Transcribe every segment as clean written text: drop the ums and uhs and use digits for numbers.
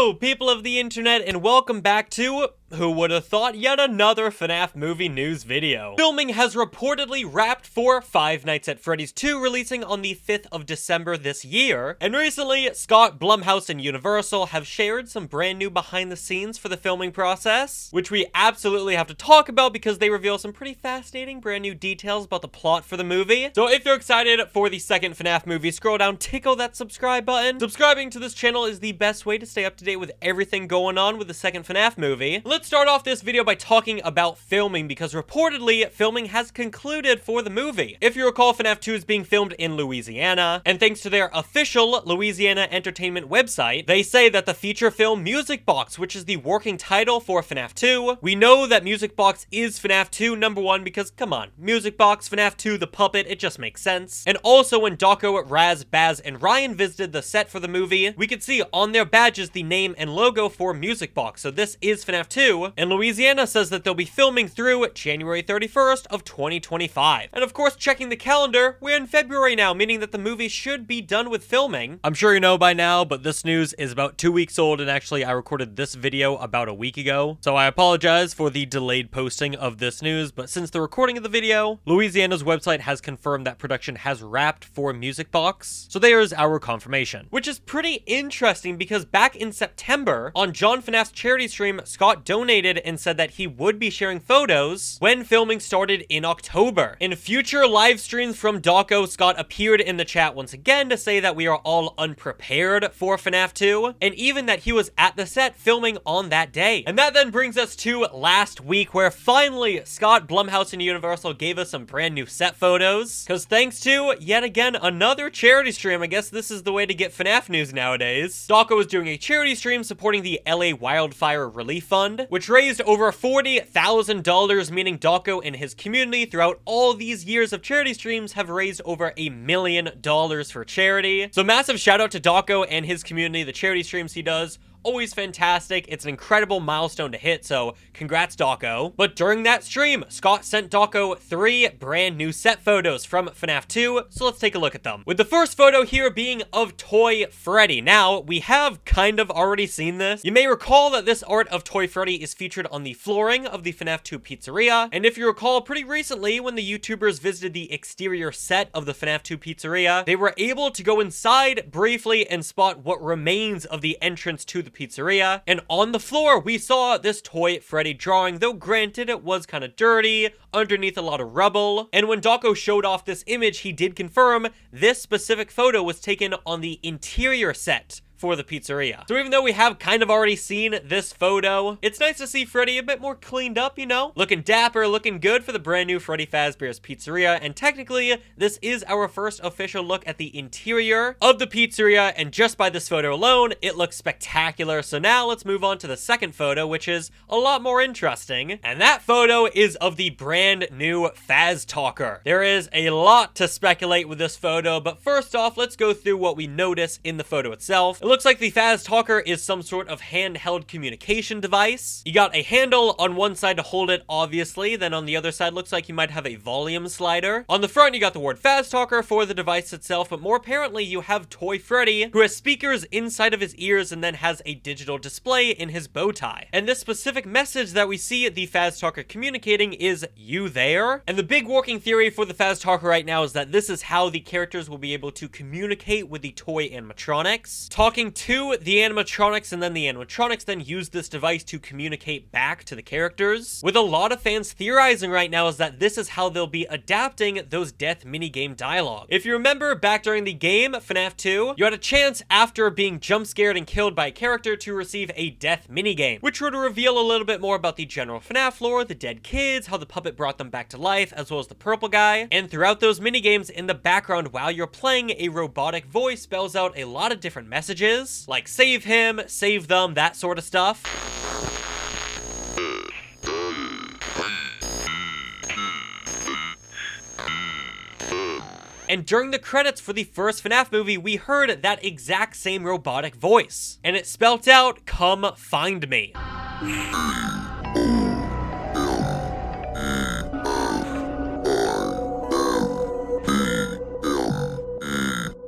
Hello, people of the internet, and welcome back to Who Would Have Thought, yet another FNaF movie news video. Filming has reportedly wrapped for Five Nights at Freddy's 2, releasing on the 5th of December this year. And recently, Scott, Blumhouse, and Universal have shared some brand new behind the scenes for the filming process, which we absolutely have to talk about because they reveal some pretty fascinating brand new details about the plot for the movie. So if you're excited for the second FNaF movie, scroll down, tickle that subscribe button. Subscribing to this channel is the best way to stay up to date with everything going on with the second FNaF movie. Let's start off this video by talking about filming, because reportedly filming has concluded for the movie. If you recall, FNaF 2 is being filmed in Louisiana, and thanks to their official Louisiana Entertainment website, they say that the feature film Music Box, which is the working title for FNaF 2, we know that Music Box is FNaF 2 #1 because, come on, Music Box, FNaF 2, the puppet, it just makes sense. And also when Dawko, Raz, Baz, and Ryan visited the set for the movie, we could see on their badges the name and logo for Music Box, so this is FNaF 2, and Louisiana says that they'll be filming through January 31st of 2025. And of course, checking the calendar, we're in February now, meaning that the movie should be done with filming. I'm sure you know by now, but this news is about 2 weeks old, and actually I recorded this video about a week ago, so I apologize for the delayed posting of this news, but since the recording of the video, Louisiana's website has confirmed that production has wrapped for Music Box, so there's our confirmation. Which is pretty interesting because back in September, on John FNAF's charity stream, Scott donated and said that he would be sharing photos when filming started in October. In future live streams from Dawko, Scott appeared in the chat once again to say that we are all unprepared for FNaF 2, and even that he was at the set filming on that day. And that then brings us to last week, where finally Scott, Blumhouse, and Universal gave us some brand new set photos, because thanks to, yet again, another charity stream, I guess this is the way to get FNaF news nowadays, Dawko was doing a charity stream supporting the LA Wildfire Relief Fund, which raised over $40,000, meaning Dawko and his community throughout all these years of charity streams have raised over $1 million for charity. So massive shout out to Dawko and his community, the charity streams he does. Always fantastic. It's an incredible milestone to hit, so congrats, Dawko. But during that stream, Scott sent Dawko 3 brand new set photos from FNaF 2, so let's take a look at them. With the first photo here being of Toy Freddy. Now, we have kind of already seen this. You may recall that this art of Toy Freddy is featured on the flooring of the FNaF 2 pizzeria, and if you recall, pretty recently when the YouTubers visited the exterior set of the FNaF 2 pizzeria, they were able to go inside briefly and spot what remains of the entrance to the pizzeria, and on the floor we saw this Toy Freddy drawing, though granted it was kind of dirty, underneath a lot of rubble. And when Dawko showed off this image, he did confirm this specific photo was taken on the interior set for the pizzeria. So even though we have kind of already seen this photo, it's nice to see Freddy a bit more cleaned up, you know? Looking dapper, looking good for the brand new Freddy Fazbear's Pizzeria, and technically, this is our first official look at the interior of the pizzeria, and just by this photo alone, it looks spectacular. So now let's move on to the second photo, which is a lot more interesting, and that photo is of the brand new Faz Talker. There is a lot to speculate with this photo, but first off, let's go through what we notice in the photo itself. It looks like the Faz Talker is some sort of handheld communication device. You got a handle on one side to hold it, obviously, then on the other side looks like you might have a volume slider. On the front, you got the word Faz Talker for the device itself, but more apparently, you have Toy Freddy, who has speakers inside of his ears and then has a digital display in his bow tie. And this specific message that we see the Faz Talker communicating is, "You there?" And the big working theory for the Faz Talker right now is that this is how the characters will be able to communicate with the toy animatronics, talking to the animatronics, and then the animatronics then use this device to communicate back to the characters. With a lot of fans theorizing right now is that this is how they'll be adapting those death minigame dialogue. If you remember back during the game FNaF 2, you had a chance after being jump scared and killed by a character to receive a death minigame, which would reveal a little bit more about the general FNaF lore, the dead kids, how the puppet brought them back to life, as well as the purple guy. And throughout those minigames in the background while you're playing, a robotic voice spells out a lot of different messages, like save him, save them, that sort of stuff. And during the credits for the first FNaF movie, we heard that exact same robotic voice, and it spelt out, "Come find me."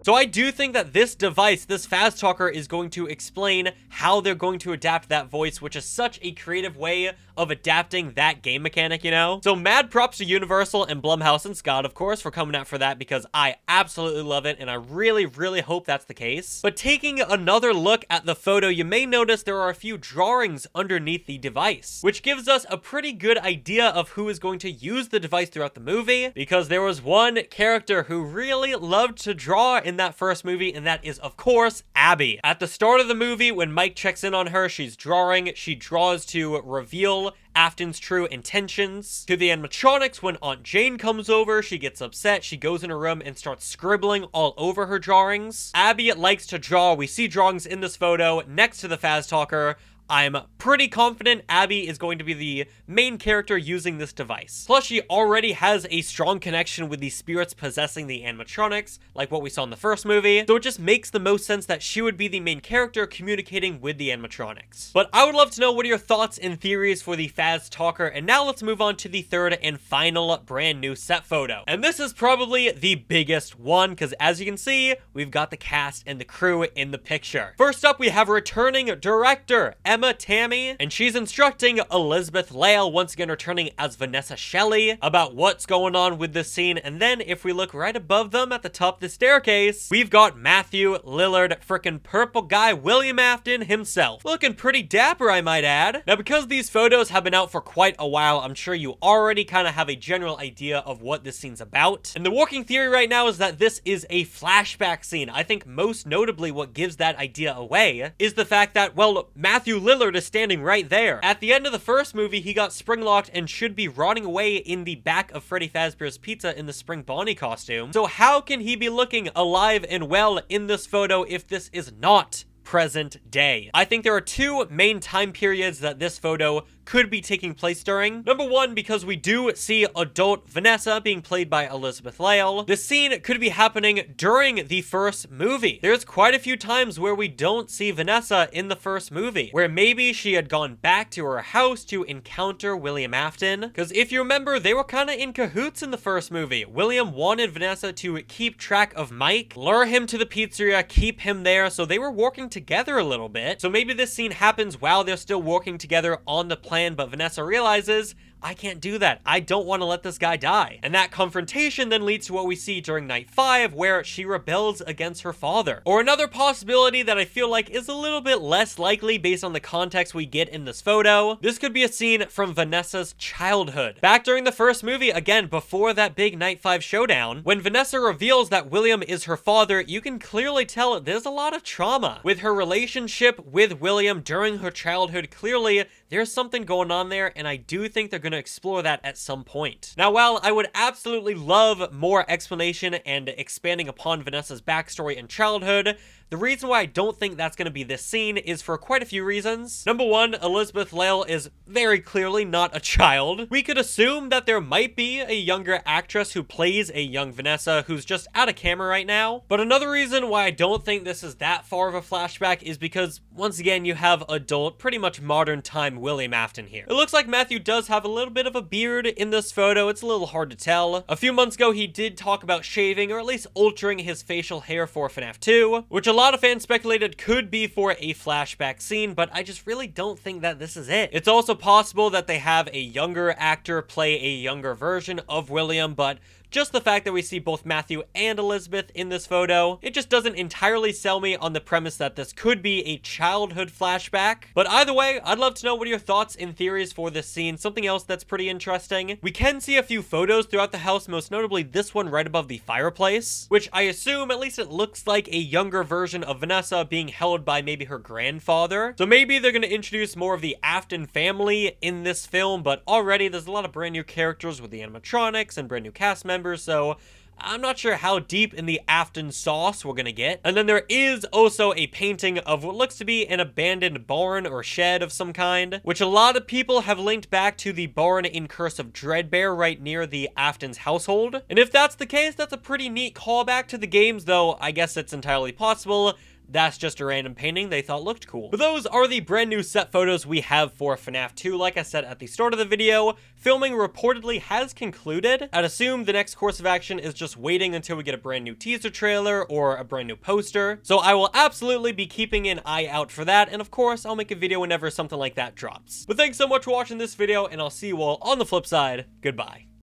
So I do think that this device, this Fast Talker, is going to explain how they're going to adapt that voice, which is such a creative way of adapting that game mechanic, you know? So mad props to Universal and Blumhouse and Scott, of course, for coming out for that, because I absolutely love it, and I really, really hope that's the case. But taking another look at the photo, you may notice there are a few drawings underneath the device, which gives us a pretty good idea of who is going to use the device throughout the movie, because there was one character who really loved to draw in that first movie, and that is, of course, Abby. At the start of the movie, when Mike checks in on her, she's drawing. She draws to reveal Afton's true intentions. To the animatronics, when Aunt Jane comes over, she gets upset. She goes in her room and starts scribbling all over her drawings. Abby likes to draw. We see drawings in this photo next to the Fast Talker. I'm pretty confident Abby is going to be the main character using this device. Plus, she already has a strong connection with the spirits possessing the animatronics, like what we saw in the first movie, so it just makes the most sense that she would be the main character communicating with the animatronics. But I would love to know what are your thoughts and theories for the Fast Talker, and now let's move on to the third and final brand new set photo. And this is probably the biggest one, because as you can see, we've got the cast and the crew in the picture. First up, we have returning director, Emma Tammy, and she's instructing Elizabeth Lail, once again returning as Vanessa Shelley, about what's going on with this scene. And then if we look right above them at the top of the staircase, we've got Matthew Lillard, frickin' purple guy William Afton himself, looking pretty dapper, I might add. Now, because these photos have been out for quite a while, I'm sure you already kind of have a general idea of what this scene's about. And the working theory right now is that this is a flashback scene. I think most notably what gives that idea away is the fact that, well, Matthew Lillard is standing right there. At the end of the first movie, he got spring-locked and should be rotting away in the back of Freddy Fazbear's Pizza in the Spring Bonnie costume. So how can he be looking alive and well in this photo if this is not present day? I think there are two main time periods that this photo could be taking place during. Number one, because we do see adult Vanessa being played by Elizabeth Lail. The scene could be happening during the first movie. There's quite a few times where we don't see Vanessa in the first movie, where maybe she had gone back to her house to encounter William Afton. Because if you remember, they were kind of in cahoots in the first movie. William wanted Vanessa to keep track of Mike, lure him to the pizzeria, keep him there, so they were working together a little bit. So maybe this scene happens while they're still working together on the plan, but Vanessa realizes, I can't do that. I don't want to let this guy die. And that confrontation then leads to what we see during night 5, where she rebels against her father. Or another possibility that I feel like is a little bit less likely based on the context we get in this photo. This could be a scene from Vanessa's childhood. Back during the first movie, again, before that big night 5 showdown, when Vanessa reveals that William is her father, you can clearly tell there's a lot of trauma. With her relationship with William during her childhood, clearly there's something going on there, and I do think they're going to explore that at some point. Now, while I would absolutely love more explanation and expanding upon Vanessa's backstory and childhood, the reason why I don't think that's going to be this scene is for quite a few reasons. Number one, Elizabeth Lail is very clearly not a child. We could assume that there might be a younger actress who plays a young Vanessa who's just out of camera right now. But another reason why I don't think this is that far of a flashback is because, once again, you have adult, pretty much modern time William Afton here. It looks like Matthew does have a little bit of a beard in this photo. It's a little hard to tell. A few months ago, he did talk about shaving, or at least altering his facial hair for FNaF 2, which a lot of fans speculated could be for a flashback scene, but I just really don't think that this is it. It's also possible that they have a younger actor play a younger version of William, but just the fact that we see both Matthew and Elizabeth in this photo, it just doesn't entirely sell me on the premise that this could be a childhood flashback. But either way, I'd love to know what are your thoughts and theories for this scene. Something else that's pretty interesting. We can see a few photos throughout the house, most notably this one right above the fireplace, which I assume, at least it looks like a younger version of Vanessa being held by maybe her grandfather. So maybe they're going to introduce more of the Afton family in this film, but already there's a lot of brand new characters with the animatronics and brand new cast members, so I'm not sure how deep in the Afton sauce we're gonna get. And then there is also a painting of what looks to be an abandoned barn or shed of some kind, which a lot of people have linked back to the barn in Curse of Dreadbear right near the Afton's household. And if that's the case, that's a pretty neat callback to the games, though I guess it's entirely possible that's just a random painting they thought looked cool. But those are the brand new set photos we have for FNAF 2. Like I said at the start of the video, filming reportedly has concluded. I'd assume the next course of action is just waiting until we get a brand new teaser trailer or a brand new poster. So I will absolutely be keeping an eye out for that, and of course, I'll make a video whenever something like that drops. But thanks so much for watching this video, and I'll see you all on the flip side. Goodbye.